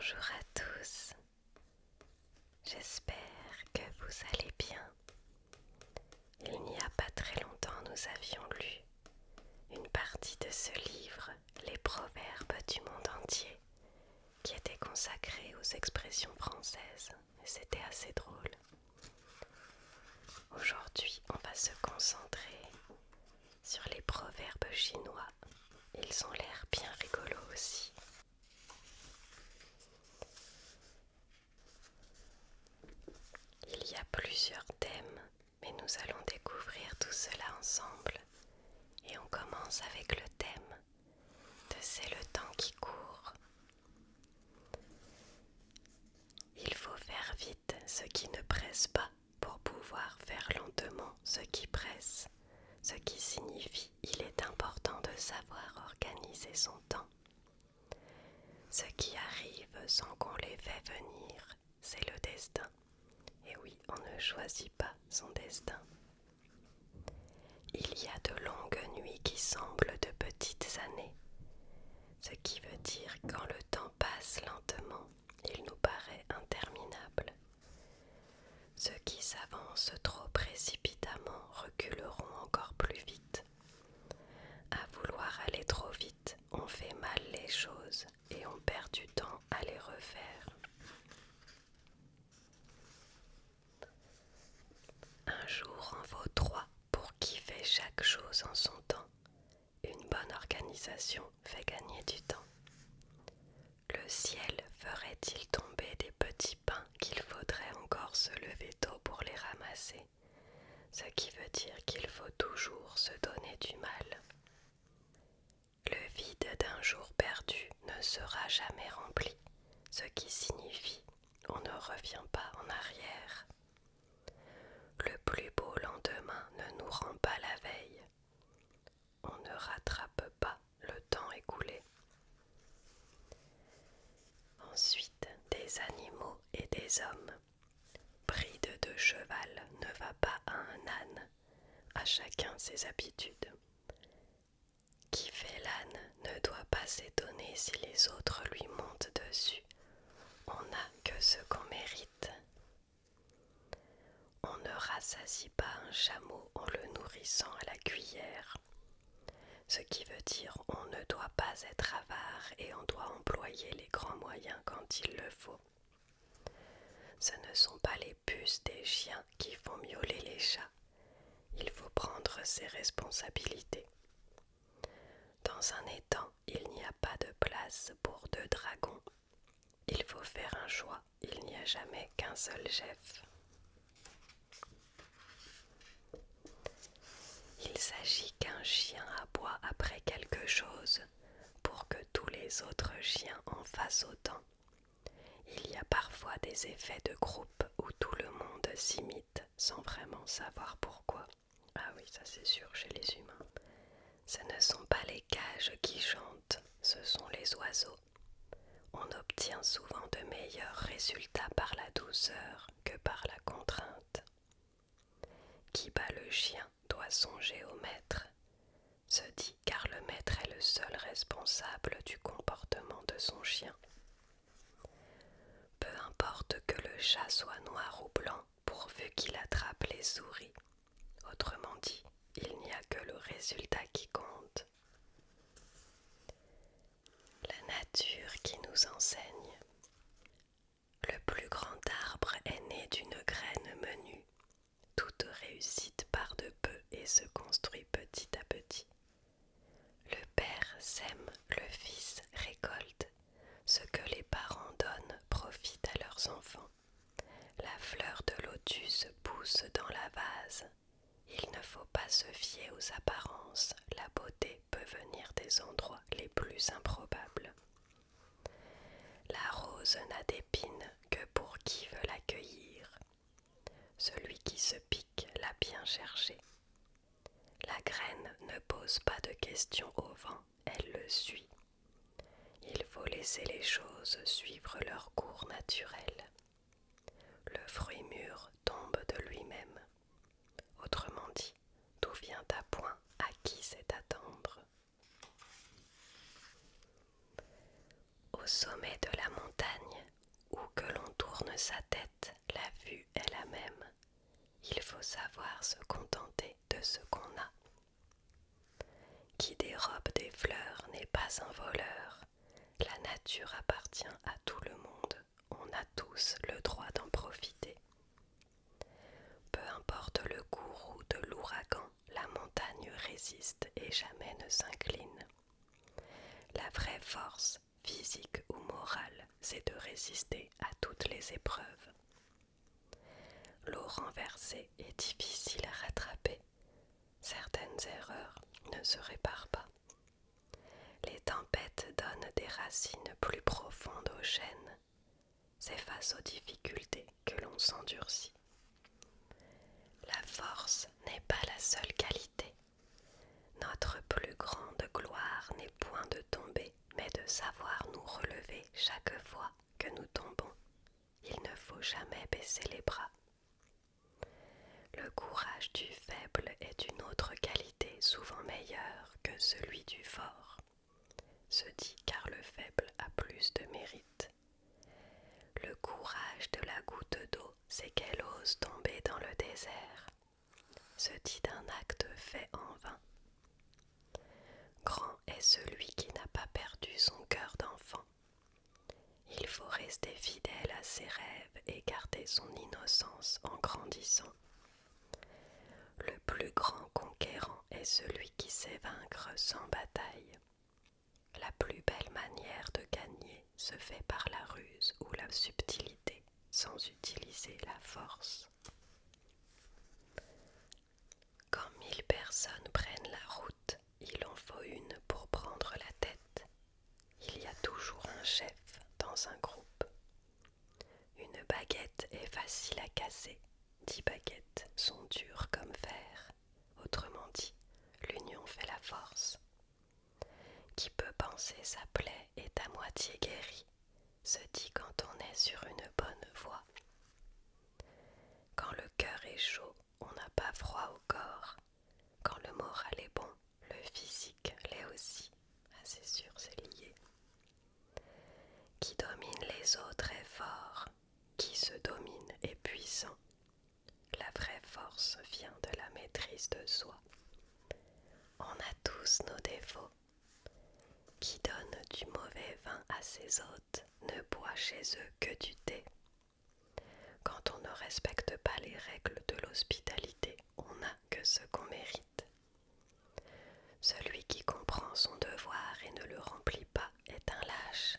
Bonjour à tous, j'espère que vous allez bien. Il n'y a pas très longtemps, nous avions lu une partie de ce livre, Les proverbes du monde entier, qui était consacré aux expressions françaises, et c'était assez drôle. Aujourd'hui, on va se concentrer sur les proverbes chinois. Ils ont l'air bien rigolos aussi. Il y a plusieurs thèmes, mais nous allons découvrir tout cela ensemble. Et on commence avec le thème de C'est le temps qui court. Il faut faire vite ce qui ne presse pas pour pouvoir faire lentement ce qui presse, ce qui signifie il est important de savoir organiser son temps. Ce qui arrive sans qu'on les fait venir, c'est le destin. Et oui, on ne choisit pas son destin. Il y a de longues nuits qui semblent de petites années, ce qui veut dire quand le temps passe lentement, il nous paraît interminable. Ceux qui s'avancent trop précipitamment reculeront encore plus vite. À vouloir aller trop vite, on fait mal les choses et on perd du temps à les refaire. Un jour en vaut 3 pour qui fait chaque chose en son temps. Une bonne organisation fait gagner du temps. Le ciel ferait-il tomber des petits pains qu'il faudrait encore se lever tôt pour les ramasser, ce qui veut dire qu'il faut toujours se donner du mal. Le vide d'un jour perdu ne sera jamais rempli, ce qui signifie on ne revient pas en arrière. Le plus beau lendemain ne nous rend pas la veille. On ne rattrape pas le temps écoulé. Ensuite, des animaux et des hommes. Bride de cheval ne va pas à un âne, à chacun ses habitudes. Qui fait l'âne ne doit pas s'étonner si les autres lui montent dessus. On n'a que ce qu'on mérite. On ne rassasie pas un chameau en le nourrissant à la cuillère. Ce qui veut dire on ne doit pas être avare et on doit employer les grands moyens quand il le faut. Ce ne sont pas les puces des chiens qui font miauler les chats. Il faut prendre ses responsabilités. Dans un étang, il n'y a pas de place pour 2 dragons. Il faut faire un choix, il n'y a jamais qu'un seul chef. Il s'agit qu'un chien aboie après quelque chose pour que tous les autres chiens en fassent autant. Il y a parfois des effets de groupe où tout le monde s'imite sans vraiment savoir pourquoi. Ah oui, ça c'est sûr chez les humains. Ce ne sont pas les cages qui chantent, ce sont les oiseaux. On obtient souvent de meilleurs résultats par la douceur que par la contrainte. Qui bat le chien doit songer au maître, se dit car le maître est le seul responsable du comportement de son chien. Peu importe que le chat soit noir ou blanc, pourvu qu'il attrape les souris. Autrement dit, il n'y a que le résultat qui compte. La nature qui nous enseigne. Le plus grand arbre est né d'une graine menue. Toute réussite part de peu et se construit petit à petit. Le père sème, le fils récolte. Ce que les parents donnent profite à leurs enfants. La fleur de lotus pousse dans la vase. Il ne faut pas se fier aux apparences. La beauté peut venir des endroits les plus improbables. La rose n'a d'épines que pour qui veut l'accueillir. Celui qui se pique l'a bien cherché. La graine ne pose pas de questions au vent, elle le suit. Il faut laisser les choses suivre leur cours naturel. Le fruit mûr tombe de lui-même. Autrement dit, tout vient à point, à qui sait attendre. Au sommet de la montagne, tourne sa tête, la vue est la même. Il faut savoir se contenter de ce qu'on a. Qui dérobe des fleurs n'est pas un voleur. La nature appartient à tout le monde. On a tous le droit d'en profiter. Peu importe le courroux de l'ouragan, la montagne résiste et jamais ne s'incline. La vraie force, physique ou morale, c'est de résister à toutes les épreuves. L'eau renversée est difficile à rattraper. Certaines erreurs ne se réparent pas. Les tempêtes donnent des racines plus profondes aux chênes. C'est face aux difficultés que l'on s'endurcit. La force n'est pas la seule qualité. Notre plus grande gloire n'est point de tomber, mais de savoir nous relever chaque fois que nous tombons. Il ne faut jamais baisser les bras. Le courage du faible est une autre qualité souvent meilleure que celui du fort. Se dit car le faible a plus de mérite. Le courage de la goutte d'eau, c'est qu'elle ose tomber dans le désert. Se dit d'un acte fait en vain. Grand est celui qui n'a pas perdu son cœur d'enfant. Il faut rester fidèle à ses rêves et garder son innocence en grandissant. Le plus grand conquérant est celui qui sait vaincre sans bataille. La plus belle manière de gagner se fait par la ruse ou la subtilité, sans utiliser la force. Quand 1000 personnes prennent la route, il en faut une pour prendre la tête. Il y a toujours un chef dans un groupe. Une baguette est facile à casser, 10 baguettes sont dures comme fer. Autrement dit, l'union fait la force. Qui peut penser sa plaie est à moitié guérie, se dit quand on est sur une bonne voie. Quand le cœur est chaud, on n'a pas froid au corps. Quand le moral est bon, le physique l'est aussi. Ah, c'est sûr, c'est lié. Qui domine les autres est fort, qui se domine est puissant. La vraie force vient de la maîtrise de soi. On a tous nos défauts. Qui donne du mauvais vin à ses hôtes ne boit chez eux que du thé. Quand on ne respecte pas les règles de l'hospitalité, on n'a que ce qu'on mérite. Celui qui comprend son devoir et ne le remplit pas est un lâche.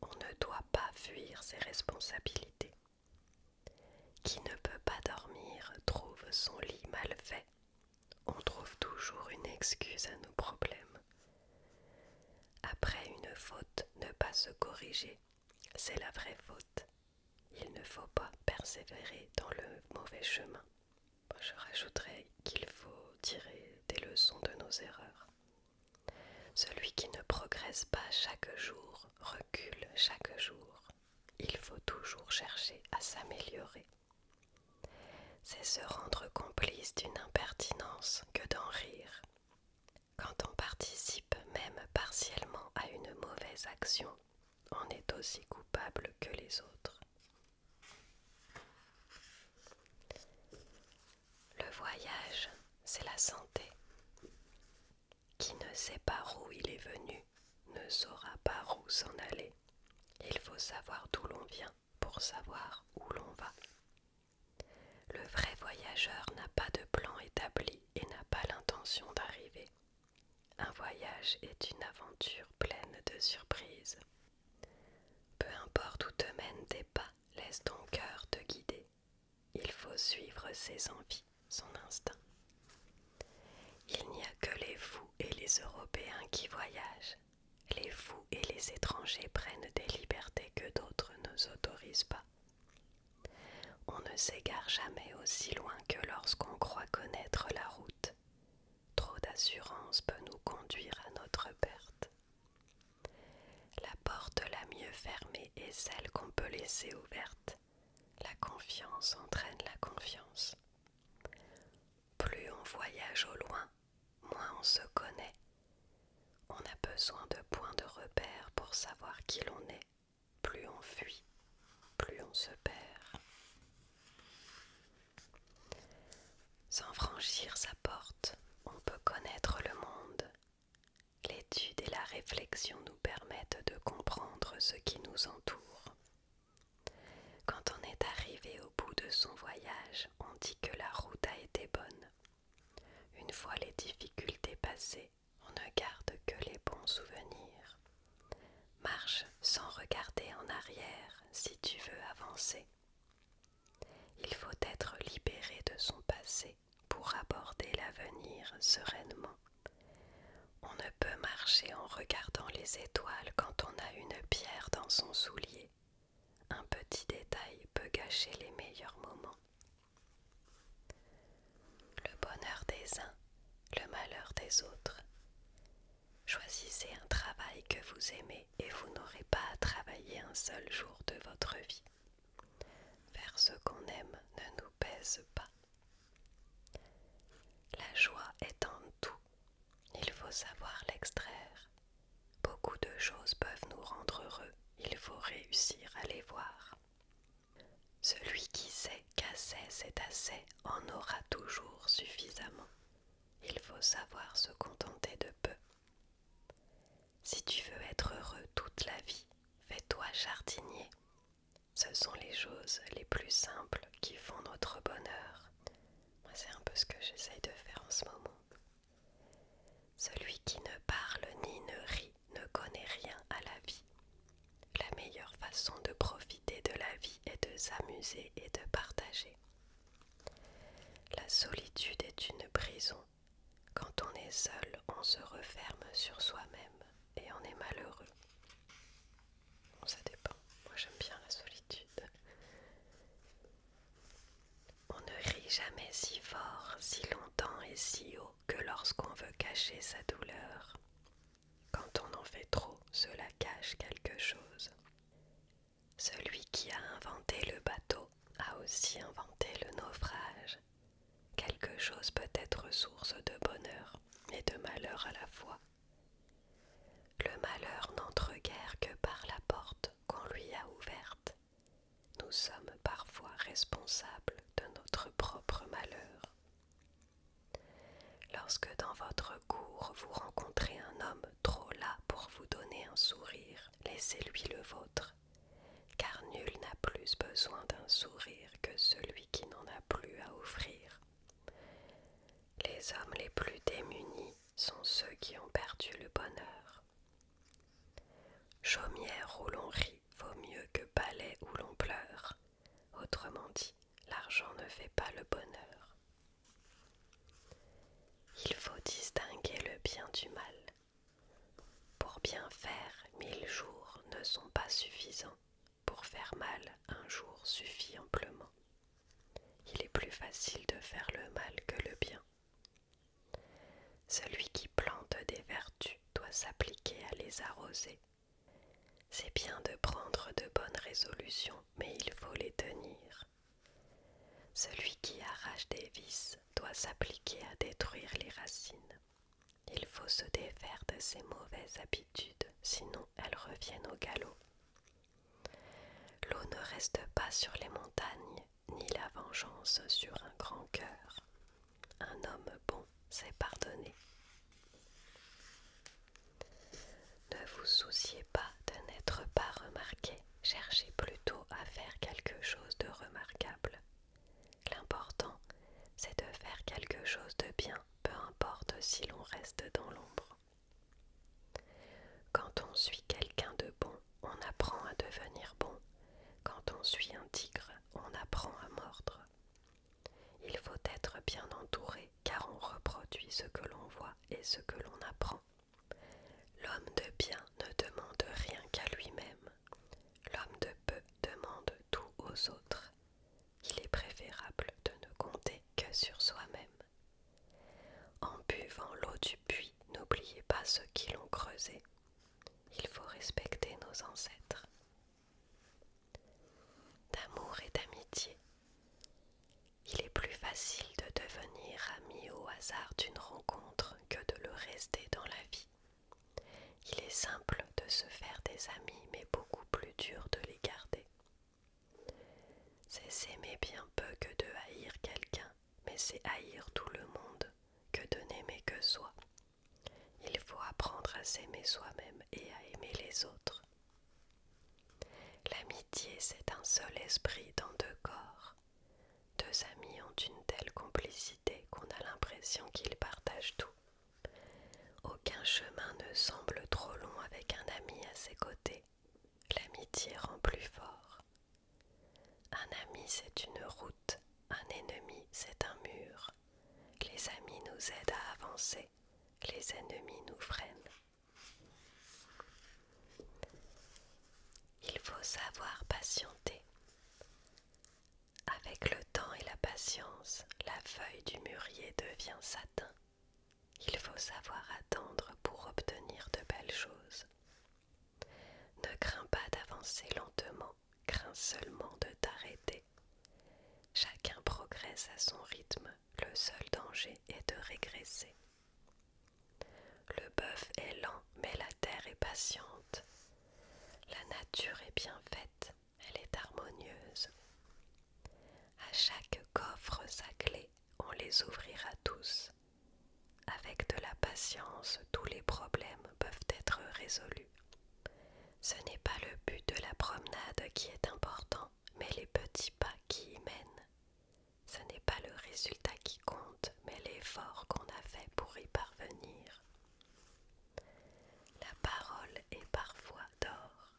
On ne doit pas fuir ses responsabilités. Qui ne peut pas dormir trouve son lit mal fait. On trouve toujours une excuse à nos problèmes. Après une faute, ne pas se corriger, c'est la vraie faute. Il ne faut pas persévérer dans le mauvais chemin. Je rajouterais qu'il faut tirer des leçons de nos erreurs. Celui qui ne progresse pas chaque jour recule chaque jour. Il faut toujours chercher à s'améliorer. C'est se rendre complice d'une impertinence que d'en rire. Quand on participe même partiellement à une mauvaise action, on est aussi coupable que les autres. Le voyage, c'est la santé. Qui ne sait par où il est venu ne saura par où s'en aller. Il faut savoir d'où l'on vient pour savoir où l'on va. Le vrai voyageur n'a pas de plan établi et n'a pas l'intention d'arriver. Un voyage est une aventure pleine de surprises. Peu importe où te mènent tes pas, laisse ton cœur te guider. Il faut suivre ses envies, son instinct. Il n'y a que les fous et les Européens qui voyagent. Les fous et les étrangers prennent des libertés que d'autres ne s'autorisent pas. On ne s'égare jamais aussi loin que lorsqu'on croit connaître la route. Trop d'assurance peut nous conduire à notre perte. La porte la mieux fermée est celle qu'on peut laisser ouverte. La confiance entraîne la confiance. Plus on voyage au loin, moins on se connaît. On a besoin de points de repère pour savoir qui l'on est. Plus on fuit, plus on se perd. franchir sa porte, on peut connaître le monde. L'étude et la réflexion nous permettent de comprendre ce qui nous entoure. Quand on est arrivé au bout de son voyage, on dit que la route a été bonne. Une fois les difficultés passées, on ne garde que les bons souvenirs. Marche sans regarder en arrière si tu veux avancer. Il faut être libéré de son passé pour aborder l'avenir sereinement. On ne peut marcher en regardant les étoiles quand on a une pierre dans son soulier. Un petit détail peut gâcher les meilleurs moments. Le bonheur des uns, le malheur des autres. Choisissez un travail que vous aimez et vous n'aurez pas à travailler un seul jour de votre vie. Faire ce qu'on aime ne nous pèse pas. La joie est en tout. Il faut savoir l'extraire. Beaucoup de choses peuvent nous rendre heureux. Il faut réussir à les voir. Celui qui sait qu'assez c'est assez en aura toujours suffisamment. Il faut savoir se contenter de peu. Si tu veux être heureux toute la vie, fais-toi jardinier. Ce sont les choses les plus simples qui font notre bonheur. Moi, c'est un peu ce que j'essaye de faire en ce moment. Celui qui ne parle ni ne rit ne connaît rien à la vie. La meilleure façon de profiter de la vie est de s'amuser et de partager. La solitude est une prison. Quand on est seul, on se referme sur soi-même et on est malheureux. Bon, ça dépend. Moi, j'aime bien la solitude. On ne rit jamais si fort, si longtemps et si haut que lorsqu'on veut cacher sa douleur. Quand on en fait trop, cela cache quelque chose. Celui qui a inventé le bateau a aussi inventé le naufrage. Quelque chose peut être source de bonheur et de malheur à la fois. Le malheur n'entre guère que par la porte qu'on lui a ouverte. Nous sommes parfois responsables de notre propre malheur. Lorsque dans votre cour vous rencontrez un homme trop las pour vous donner un sourire, laissez-lui le vôtre, car nul n'a plus besoin d'un sourire que celui qui n'en a plus à offrir. Les hommes les plus démunis sont ceux qui ont perdu le bonheur. Chaumière où l'on rit vaut mieux que palais où l'on pleure. Autrement dit, l'argent ne fait pas le bonheur. Il faut distinguer le bien du mal. Pour bien faire, 1000 jours ne sont pas suffisants. Pour faire mal, un jour suffit amplement. Il est plus facile de faire le mal que le bien. Celui qui plante des vertus doit s'appliquer à les arroser. C'est bien de prendre de bonnes résolutions, mais il faut les tenir. Celui qui arrache des vices doit s'appliquer à détruire les racines. Il faut se défaire de ces mauvaises habitudes, sinon elles reviennent au galop. L'eau ne reste pas sur les montagnes, ni la vengeance sur un grand cœur. Un homme bon sait pardonner. Ne vous souciez pas de n'être pas remarqué, cherchez plutôt à faire quelque chose de remarquable. L'important, c'est de faire quelque chose de bien, peu importe si l'on reste dans l'ombre. Quand on suit quelqu'un de bon, on apprend à devenir bon. Quand on suit un tigre, on apprend à mordre. Il faut être bien entouré, car on reproduit ce que l'on voit et ce que l'on apprend. L'homme de bien ne demande rien qu'à lui-même. L'homme de peu demande tout aux autres. Il est préférable de ne compter que sur soi-même. En buvant l'eau du puits, n'oubliez pas ceux qui l'ont creusé. Il faut respecter nos ancêtres. D'amour et d'amitié. Il est plus facile de devenir ami au hasard d'une rencontre que de le rester dans la vie. Il est simple de se faire des amis, mais beaucoup plus dur de les garder. C'est s'aimer bien peu que de haïr quelqu'un, mais c'est haïr tout le monde que soi. Il faut apprendre à s'aimer soi-même et à aimer les autres. L'amitié, c'est un seul esprit dans deux corps. Deux amis ont une telle complicité qu'on a l'impression qu'ils partagent tout. Aucun chemin ne semble trop long avec un ami à ses côtés. L'amitié rend plus fort. Un ami, c'est une route. Un ennemi, c'est un mur. Les amis nous aident à avancer. Les ennemis nous freinent. Il faut savoir patienter. Avec le temps et la patience, la feuille du mûrier devient satin. Il faut savoir attendre pour obtenir de belles choses. Ne crains pas d'avancer lentement, crains seulement de t'arrêter. Chacun progresse à son rythme, le seul danger est de régresser. Le bœuf est lent, mais la terre est patiente. La nature est bien faite, elle est harmonieuse. À chaque coffre sa clé, on les ouvrira tous. Avec de la patience, tous les problèmes peuvent être résolus. Ce n'est pas le but de la promenade qui est important, mais les petits pas qui y mènent. Ce n'est pas le résultat qui compte, mais l'effort qu'on a fait pour y parvenir. La parole est parfois d'or.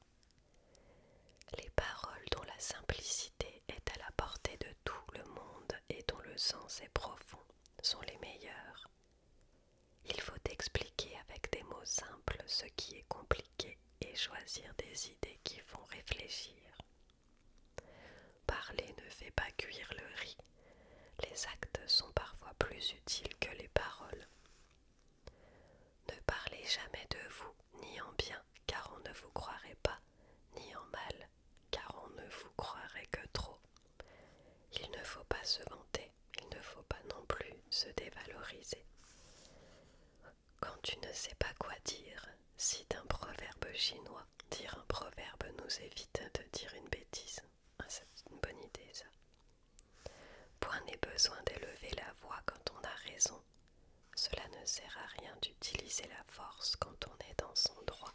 Les paroles dont la simplicité est à la portée de tout le monde et dont le sens est profond sont les meilleures. Il faut expliquer avec des mots simples ce qui est compliqué et choisir des idées qui font réfléchir. Parler ne fait pas cuire le riz. Les actes sont parfois plus utiles que les paroles. Ne parlez jamais de vous, ni en bien, car on ne vous croirait pas, ni en mal, car on ne vous croirait que trop. Il ne faut pas se vanter, il ne faut pas non plus se dévaloriser. Quand tu ne sais pas quoi dire, cite un proverbe chinois. Dire un proverbe nous évite de dire une bêtise. Ah, c'est une bonne idée ça. Point n'est besoin d'élever la voix quand on a raison. Cela ne sert à rien d'utiliser la force quand on est dans son droit.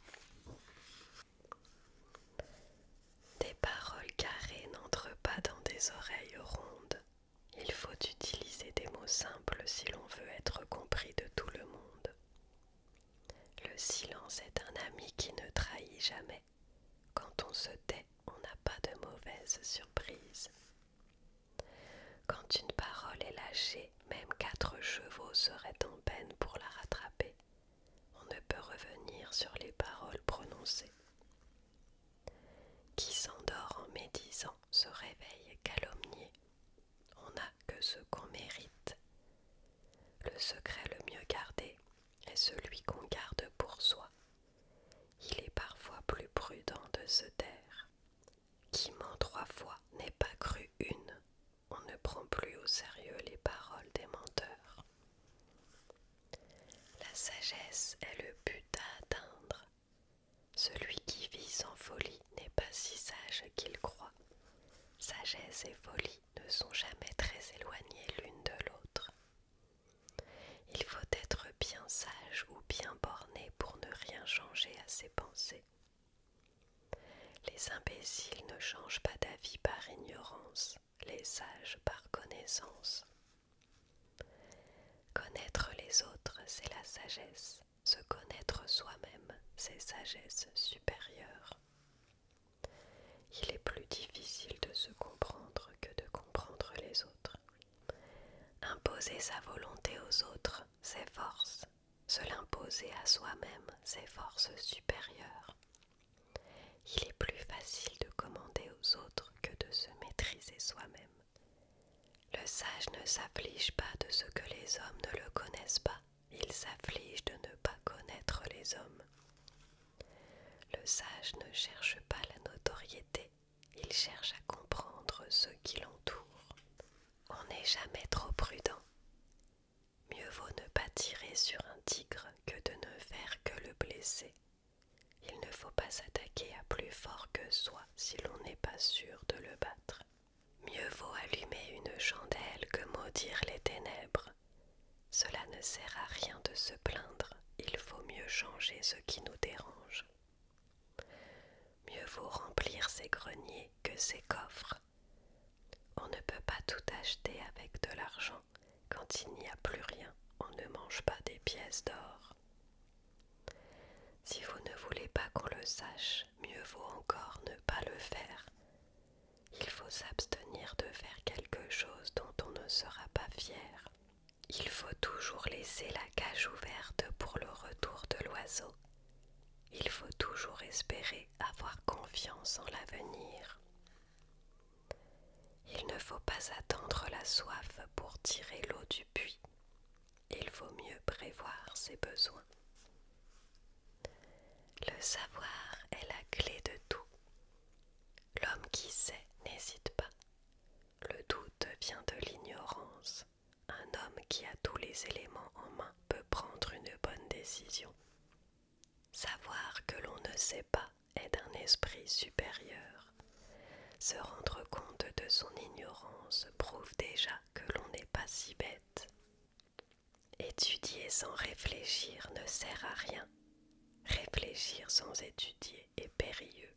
Des paroles carrées n'entrent pas dans des oreilles rondes. Il faut utiliser des mots simples si l'on veut être compris de tout le monde. Le silence est un ami qui ne trahit jamais. Quand on se tait, on n'a pas de mauvaises surprises. Quand une parole est lâchée, même 4 chevaux seraient en peine pour la rattraper. On ne peut revenir sur les paroles prononcées. Qui s'endort en médisant se réveille calomnié. On n'a que ce qu'on mérite. Le secret le mieux gardé est celui qu'on garde pour soi. Il est parfois plus prudent de se taire. Qui ment 3 fois n'est pas cru une. On ne prend plus au sérieux les paroles des menteurs. La sagesse est le but à atteindre. Celui qui vit sans folie n'est pas si sage qu'il croit. Sagesse et folie ne sont jamais très éloignées l'une de l'autre. Il faut être bien sage ou bien borné pour ne rien changer à ses pensées. Les imbéciles ne changent pas d'avis par ignorance, les sages par connaissance. Connaître les autres, c'est la sagesse. Se connaître soi-même, c'est sagesse supérieure. Il est plus difficile de se comprendre que de comprendre les autres. Imposer sa volonté aux autres, c'est force. Se l'imposer à soi-même, c'est force supérieure. Il est plus facile de commander aux autres que de se maîtriser soi-même. Le sage ne s'afflige pas de ce que les hommes ne le connaissent pas, il s'afflige de ne pas connaître les hommes. Le sage ne cherche pas la notoriété, il cherche à comprendre ceux qui l'entourent. On n'est jamais trop prudent. Mieux vaut ne pas tirer sur un tigre que de ne faire que le blesser. Il ne faut pas s'attaquer à plus fort que soi si l'on n'est pas sûr de le battre. Mieux vaut allumer une chandelle que maudire les ténèbres. Cela ne sert à rien de se plaindre, il faut mieux changer ce qui nous dérange. Mieux vaut remplir ses greniers que ses coffres. On ne peut pas tout acheter avec de l'argent. Quand il n'y a plus rien, on ne mange pas des pièces d'or. Si vous ne voulez pas qu'on le sache, mieux vaut encore ne pas le faire. Il faut s'abstenir de faire quelque chose dont on ne sera pas fier. Il faut toujours laisser la cage ouverte pour le retour de l'oiseau. Il faut toujours espérer avoir confiance en l'avenir. Il ne faut pas attendre la soif pour tirer l'eau du puits. Il vaut mieux prévoir ses besoins. Le savoir est la clé de tout. L'homme qui sait n'hésite pas. Le doute vient de l'ignorance. Un homme qui a tous les éléments en main peut prendre une bonne décision. Savoir que l'on ne sait pas est d'un esprit supérieur. Se rendre compte de son ignorance prouve déjà que l'on n'est pas si bête. Étudier sans réfléchir ne sert à rien. Réfléchir sans étudier est périlleux.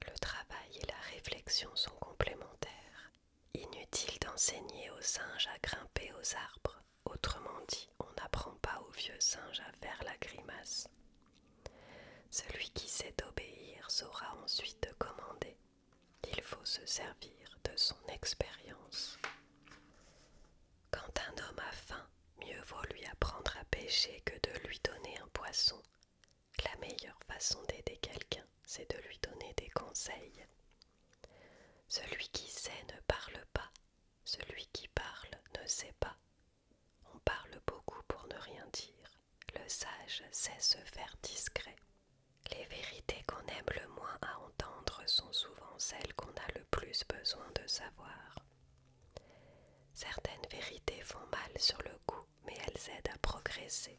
Le travail et la réflexion sont complémentaires. Inutile d'enseigner aux singes à grimper aux arbres. Autrement dit, on n'apprend pas aux vieux singes à faire la grimace. Celui qui sait obéir saura ensuite commander. Il faut se servir de son expérience. Quand un homme a faim, mieux vaut lui apprendre à pêcher que de lui donner un poisson. La meilleure façon d'aider quelqu'un, c'est de lui donner des conseils. Celui qui sait ne parle pas, celui qui parle ne sait pas. On parle beaucoup pour ne rien dire. Le sage sait se faire discret. Les vérités qu'on aime le moins à entendre sont souvent celles qu'on a le plus besoin de savoir. Certaines vérités font mal sur le coup, mais elles aident à progresser.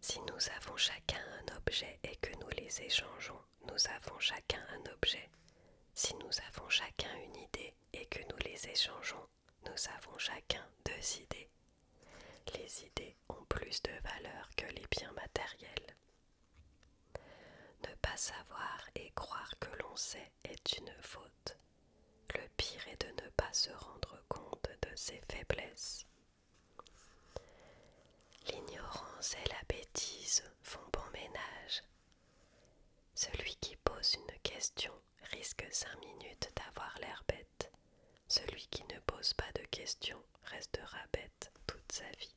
Si nous avons chacun un objet et que nous les échangeons, nous avons chacun un objet. Si nous avons chacun une idée et que nous les échangeons, nous avons chacun 2 idées. Les idées ont plus de valeur que les biens matériels. Ne pas savoir et croire que l'on sait est une faute. Le pire est de ne pas se rendre compte de ses faiblesses. L'ignorance et la bêtise font bon ménage. Celui qui pose une question risque 5 minutes d'avoir l'air bête. Celui qui ne pose pas de questions restera bête toute sa vie.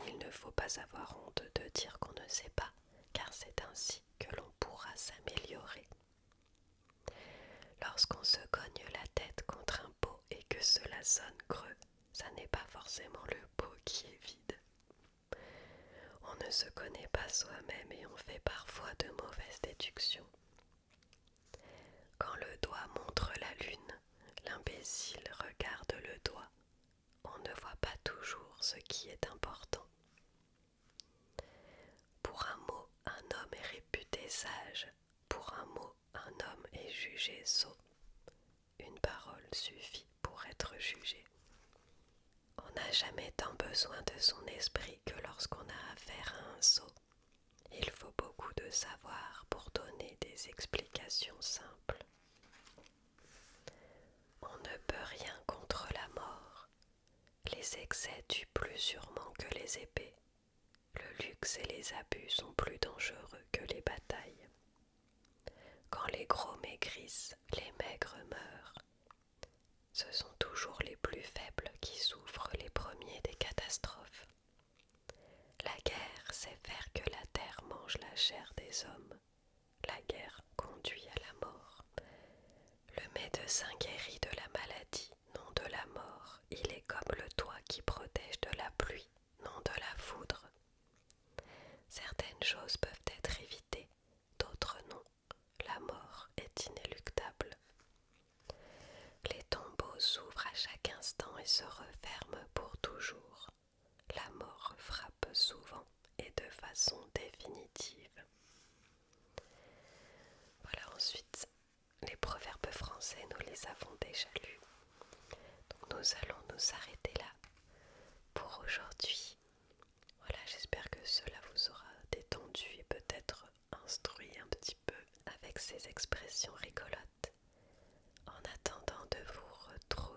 Il ne faut pas avoir honte de dire qu'on ne sait pas, car c'est ainsi que l'on pourra s'améliorer. Lorsqu'on se cogne la tête contre un pot et que cela sonne creux, ça n'est pas forcément le pot qui est vide. On ne se connaît pas soi-même et on fait parfois de mauvaises déductions. Quand le doigt montre la lune, l'imbécile regarde le doigt. On ne voit pas toujours ce qui est important. Pour un mot, un homme est réputé sage. Pour un mot, un homme est jugé sot. Une parole suffit pour être jugé. On n'a jamais tant besoin de son esprit que lorsqu'on a affaire à un sot. Il faut beaucoup de savoir pour donner des explications simples. On ne peut rien contre la mort. Les excès tuent plus sûrement que les épées. Le luxe et les abus sont plus dangereux que les batailles. Quand les gros maigrissent, les maigres meurent. Ce sont toujours les plus faibles qui souffrent les premiers des catastrophes. La guerre, c'est faire que la terre mange la chair des hommes. La guerre conduit à la mort. Le médecin guérit de la maladie, non de la mort. Il est comme le toit qui protège de la pluie, non de la foudre. Certaines choses peuvent être évitées, d'autres non. La mort est inéluctable. Les tombeaux s'ouvrent à chaque instant et se referment pour toujours. La mort frappe souvent et de façon définitive. Voilà, ensuite, les proverbes français, nous les avons déjà lus. Donc nous allons nous arrêter là pour aujourd'hui. avec ses expressions rigolotes, en attendant de vous retrouver.